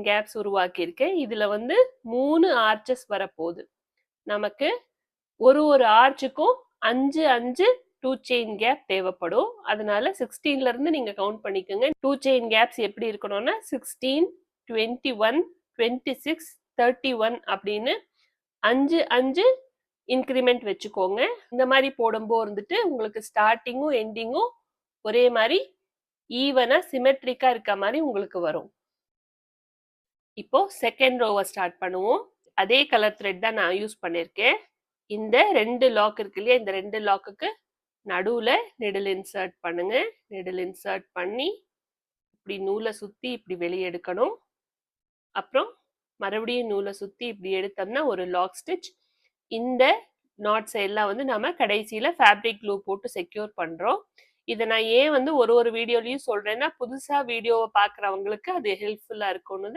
Caps உருவாக்கியிருக்கேன். இதுல வந்து 3 arches வரப்போகுது. நமக்கு ஒரு ஆர்ச்சுக்கும் 5 5 2 செயின் கேப் தேவைப்படும். அதனால 16ல இருந்து நீங்க கவுண்ட் பண்ணிக்கோங்க. 2 செயின் கேப்ஸ் எப்படி இருக்கணும்னா 16, 21, 26, 31 அப்படின்னு 5 5 இன்க்ரிமெண்ட் வச்சுக்கோங்க. இந்த மாதிரி போடும்போது வந்துட்டு உங்களுக்கு ஸ்டார்டிங்கும் எண்டிங்கும் ஒரே மாதிரி ஈவனா சிமெட்ரிக்கா இருக்க மாதிரி உங்களுக்கு வரும். இப்போ செகண்ட் ரோவை ஸ்டார்ட் பண்ணுவோம். அதே கலர் த்ரெட் தான் நான் யூஸ் பண்ணியிருக்கேன். இந்த 2 லாக் இருக்கு இல்லையா, இந்த 2 லாக்குக்கு நடுவுல நெடில் இன்சர்ட் பண்ணுங்க. நெடில் இன்சர்ட் பண்ணி இப்படி நூலை சுத்தி இப்படி வெளியே எடுக்கணும். அப்புறம் மறுபடியும் நூலை சுத்தி இப்படி எடுத்தோம்னா ஒரு லாக் ஸ்டிச். இந்த நாட்ஸ் எல்லாம் வந்து நம்ம கடைசியில ஃபேப்ரிக் க்ளூ போட்டு செக்யூர் பண்றோம். இதை நான் ஏன் வந்து ஒரு வீடியோலையும் சொல்றேன்னா புதுசா வீடியோவை பாக்குறவங்களுக்கு அது ஹெல்ப்ஃபுல்லா இருக்கும்னு